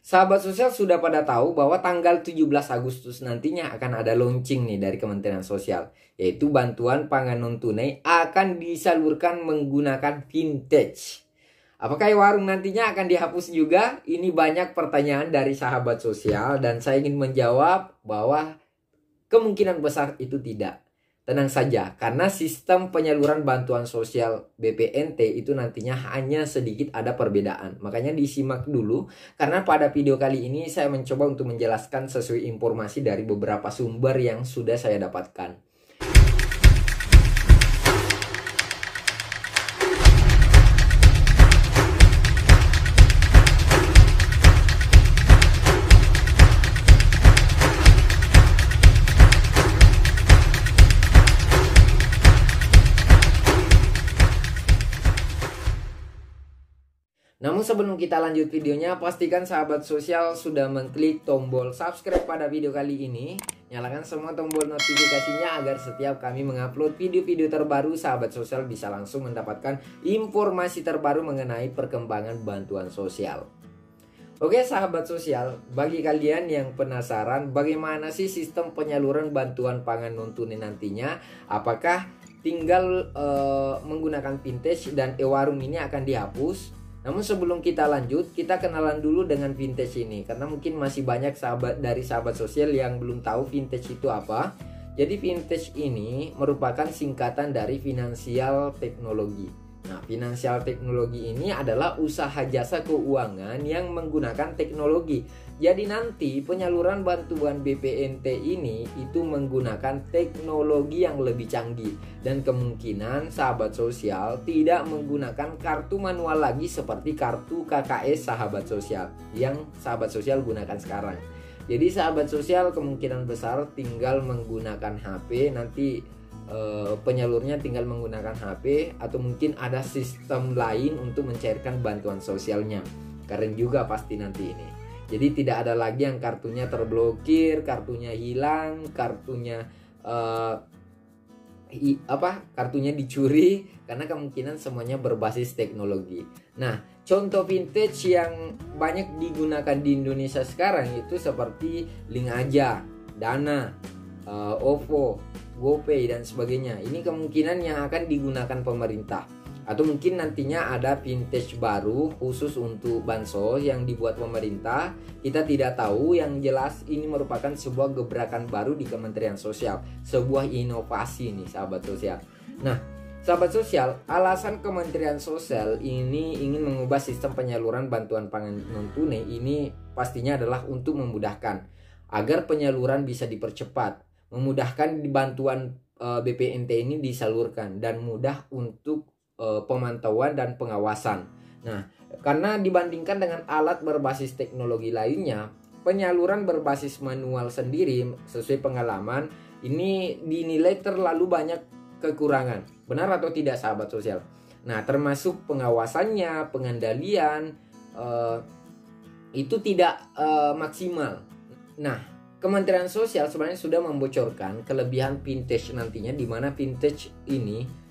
Sahabat sosial sudah pada tahu bahwa tanggal 17 Agustus nantinya akan ada launching nih dari Kementerian Sosial, yaitu bantuan pangan non tunai akan disalurkan menggunakan vintage. Apakah warung nantinya akan dihapus juga? Ini banyak pertanyaan dari sahabat sosial dan saya ingin menjawab bahwa kemungkinan besar itu tidak. Tenang saja, karena sistem penyaluran bantuan sosial BPNT itu nantinya hanya sedikit ada perbedaan. Makanya disimak dulu, karena pada video kali ini saya mencoba untuk menjelaskan sesuai informasi dari beberapa sumber yang sudah saya dapatkan. Namun sebelum kita lanjut videonya, pastikan sahabat sosial sudah mengklik tombol subscribe pada video kali ini. Nyalakan semua tombol notifikasinya agar setiap kami mengupload video-video terbaru, sahabat sosial bisa langsung mendapatkan informasi terbaru mengenai perkembangan bantuan sosial. Oke sahabat sosial, bagi kalian yang penasaran bagaimana sih sistem penyaluran bantuan pangan non tunai nantinya, apakah tinggal menggunakan vintage dan e-warung ini akan dihapus? Namun sebelum kita lanjut, kita kenalan dulu dengan vintage ini, karena mungkin masih banyak sahabat sosial yang belum tahu vintage itu apa. Jadi vintage ini merupakan singkatan dari finansial teknologi. Nah, finansial teknologi ini adalah usaha jasa keuangan yang menggunakan teknologi. Jadi nanti penyaluran bantuan BPNT ini itu menggunakan teknologi yang lebih canggih. Dan kemungkinan sahabat sosial tidak menggunakan kartu manual lagi seperti kartu KKS sahabat sosial yang sahabat sosial gunakan sekarang. Jadi sahabat sosial kemungkinan besar tinggal menggunakan HP, nanti penyalurnya tinggal menggunakan HP, atau mungkin ada sistem lain untuk mencairkan bantuan sosialnya. Keren juga pasti nanti ini. Jadi tidak ada lagi yang kartunya terblokir, kartunya hilang, kartunya kartunya dicuri, karena kemungkinan semuanya berbasis teknologi. Nah, contoh vintage yang banyak digunakan di Indonesia sekarang itu seperti Link Aja, Dana, OVO, GoPay dan sebagainya. Ini kemungkinan yang akan digunakan pemerintah. Atau mungkin nantinya ada vintage baru khusus untuk bansos yang dibuat pemerintah. Kita tidak tahu, yang jelas ini merupakan sebuah gebrakan baru di Kementerian Sosial. Sebuah inovasi nih sahabat sosial. Nah, sahabat sosial, alasan Kementerian Sosial ini ingin mengubah sistem penyaluran bantuan pangan non tunai ini pastinya adalah untuk memudahkan agar penyaluran bisa dipercepat, memudahkan bantuan BPNT ini disalurkan, dan mudah untuk pemantauan dan pengawasan. Nah, karena dibandingkan dengan alat berbasis teknologi lainnya, penyaluran berbasis manual sendiri sesuai pengalaman ini dinilai terlalu banyak kekurangan. Benar atau tidak sahabat sosial? Nah, termasuk pengawasannya, pengendalian itu tidak maksimal. Nah, Kementerian Sosial sebenarnya sudah membocorkan kelebihan vintage nantinya, di mana vintage ini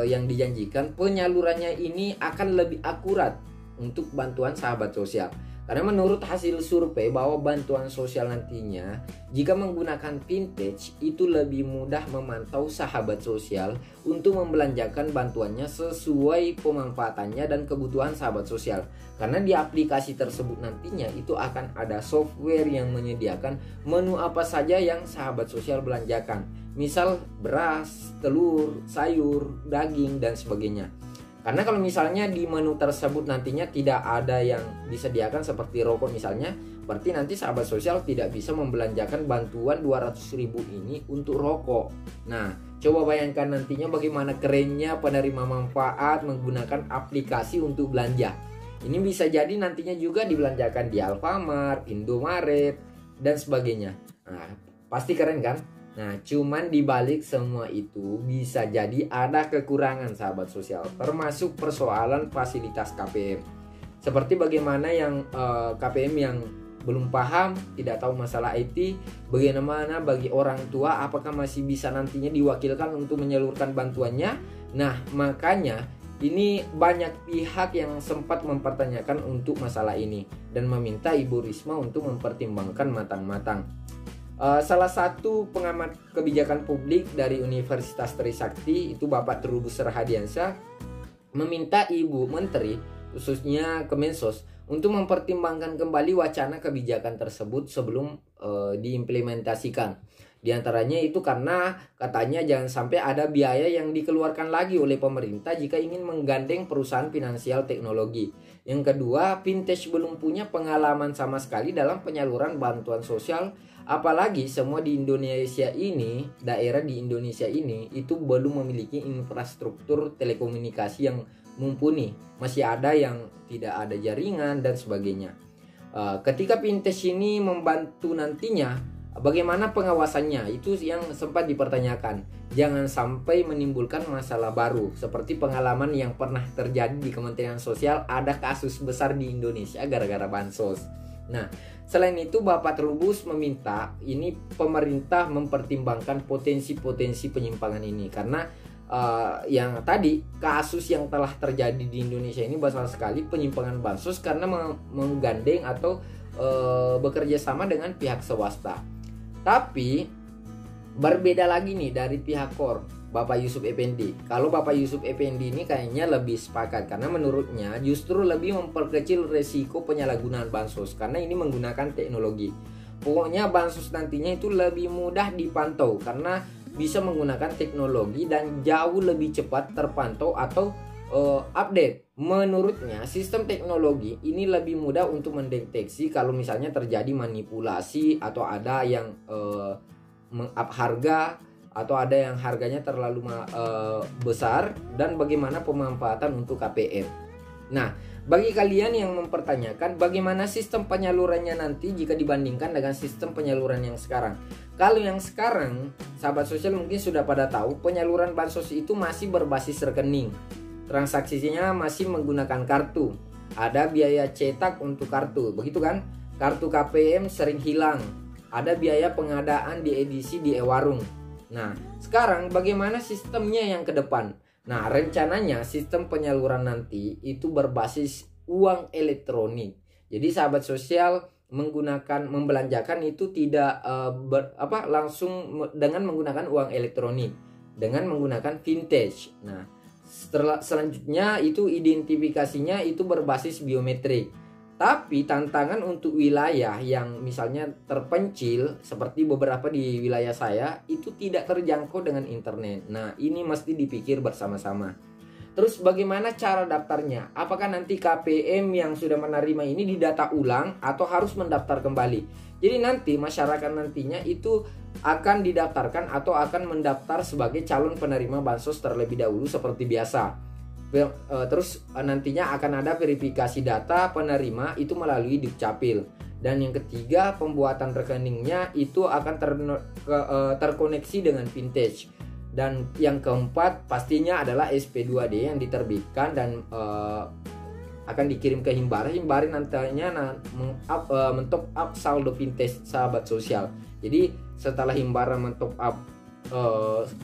yang dijanjikan penyalurannya ini akan lebih akurat untuk bantuan sahabat sosial. Karena menurut hasil survei bahwa bantuan sosial nantinya jika menggunakan vintage itu lebih mudah memantau sahabat sosial untuk membelanjakan bantuannya sesuai pemanfaatannya dan kebutuhan sahabat sosial. Karena di aplikasi tersebut nantinya itu akan ada software yang menyediakan menu apa saja yang sahabat sosial belanjakan. Misal beras, telur, sayur, daging dan sebagainya. Karena kalau misalnya di menu tersebut nantinya tidak ada yang disediakan seperti rokok misalnya, berarti nanti sahabat sosial tidak bisa membelanjakan bantuan 200.000 ini untuk rokok. Nah, coba bayangkan nantinya bagaimana kerennya penerima manfaat menggunakan aplikasi untuk belanja. Ini bisa jadi nantinya juga dibelanjakan di Alfamart, Indomaret, dan sebagainya. Nah, pasti keren kan? Nah, cuman dibalik semua itu bisa jadi ada kekurangan sahabat sosial, termasuk persoalan fasilitas KPM. Seperti bagaimana yang KPM yang belum paham, tidak tahu masalah IT, bagaimana bagi orang tua apakah masih bisa nantinya diwakilkan untuk menyalurkan bantuannya. Nah, makanya ini banyak pihak yang sempat mempertanyakan untuk masalah ini dan meminta Ibu Risma untuk mempertimbangkan matang-matang. Salah satu pengamat kebijakan publik dari Universitas Trisakti itu Bapak Trubus Rahadiansyah meminta Ibu Menteri khususnya Kemensos untuk mempertimbangkan kembali wacana kebijakan tersebut sebelum diimplementasikan. Di antaranya itu karena katanya jangan sampai ada biaya yang dikeluarkan lagi oleh pemerintah jika ingin menggandeng perusahaan finansial teknologi. Yang kedua, Vintage belum punya pengalaman sama sekali dalam penyaluran bantuan sosial, apalagi semua di Indonesia ini, daerah di Indonesia ini itu belum memiliki infrastruktur telekomunikasi yang mumpuni. Masih ada yang tidak ada jaringan dan sebagainya. Ketika Vintage ini membantu nantinya, bagaimana pengawasannya? Itu yang sempat dipertanyakan. Jangan sampai menimbulkan masalah baru seperti pengalaman yang pernah terjadi di Kementerian Sosial, ada kasus besar di Indonesia gara-gara bansos. Nah, selain itu Bapak Trubus meminta ini pemerintah mempertimbangkan potensi-potensi penyimpangan ini karena yang tadi kasus yang telah terjadi di Indonesia ini besar sekali penyimpangan bansos karena menggandeng atau bekerja sama dengan pihak swasta. Tapi berbeda lagi nih dari pihak KOR, Bapak Yusuf Effendi. Kalau Bapak Yusuf Effendi ini kayaknya lebih sepakat karena menurutnya justru lebih memperkecil resiko penyalahgunaan bansos karena ini menggunakan teknologi. Pokoknya bansos nantinya itu lebih mudah dipantau karena bisa menggunakan teknologi dan jauh lebih cepat terpantau atau update. Menurutnya sistem teknologi ini lebih mudah untuk mendeteksi kalau misalnya terjadi manipulasi atau ada yang meng-up harga atau ada yang harganya terlalu besar dan bagaimana pemanfaatan untuk KPM. Nah, bagi kalian yang mempertanyakan bagaimana sistem penyalurannya nanti jika dibandingkan dengan sistem penyaluran yang sekarang. Kalau yang sekarang, sahabat sosial mungkin sudah pada tahu penyaluran bansos itu masih berbasis rekening. Transaksinya masih menggunakan kartu. Ada biaya cetak untuk kartu, begitu kan? Kartu KPM sering hilang. Ada biaya pengadaan di edisi di e-warung. Nah, sekarang bagaimana sistemnya yang ke depan? Nah, rencananya sistem penyaluran nanti itu berbasis uang elektronik. Jadi sahabat sosial membelanjakan itu tidak langsung dengan menggunakan uang elektronik, dengan menggunakan Vintage. Nah, selanjutnya itu identifikasinya itu berbasis biometrik. Tapi tantangan untuk wilayah yang misalnya terpencil seperti beberapa di wilayah saya itu tidak terjangkau dengan internet. Nah, ini mesti dipikir bersama-sama. Terus bagaimana cara daftarnya? Apakah nanti KPM yang sudah menerima ini didata ulang atau harus mendaftar kembali? Jadi nanti masyarakat nantinya itu akan didaftarkan atau akan mendaftar sebagai calon penerima bansos terlebih dahulu seperti biasa. Terus nantinya akan ada verifikasi data penerima itu melalui Dukcapil. Dan yang ketiga, pembuatan rekeningnya itu akan terkoneksi dengan Vintage. Dan yang keempat pastinya adalah SP2D yang diterbitkan dan akan dikirim ke Himbara nantinya men-top up saldo Vintage sahabat sosial. Jadi setelah Himbara men-top up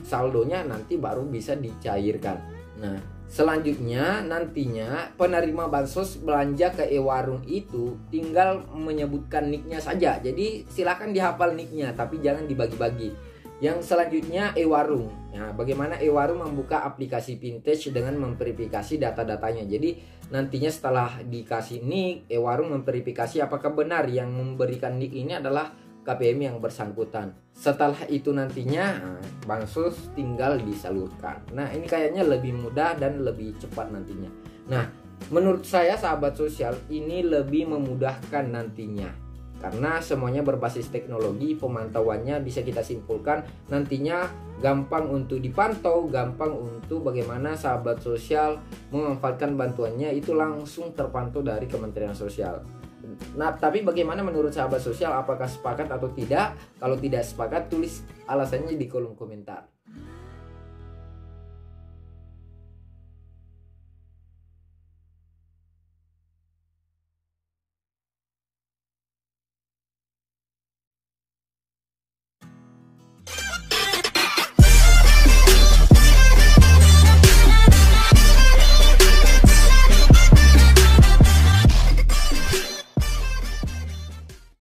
saldonya nanti baru bisa dicairkan. Nah, selanjutnya nantinya penerima bansos belanja ke e-warung itu tinggal menyebutkan nicknya saja. Jadi silakan dihafal nicknya tapi jangan dibagi-bagi. Yang selanjutnya e-warung. Nah, bagaimana e-warung membuka aplikasi Vintage dengan memverifikasi data-datanya. Jadi nantinya setelah dikasih nick, e-warung memverifikasi apakah benar yang memberikan nick ini adalah KPM yang bersangkutan. Setelah itu nantinya bansos tinggal disalurkan. Nah, ini kayaknya lebih mudah dan lebih cepat nantinya. Nah, menurut saya sahabat sosial ini lebih memudahkan nantinya. Karena semuanya berbasis teknologi, pemantauannya bisa kita simpulkan nantinya gampang untuk dipantau, gampang untuk bagaimana sahabat sosial memanfaatkan bantuannya itu langsung terpantau dari Kementerian Sosial. Nah, tapi bagaimana menurut sahabat sosial, apakah sepakat atau tidak? Kalau tidak sepakat, tulis alasannya di kolom komentar.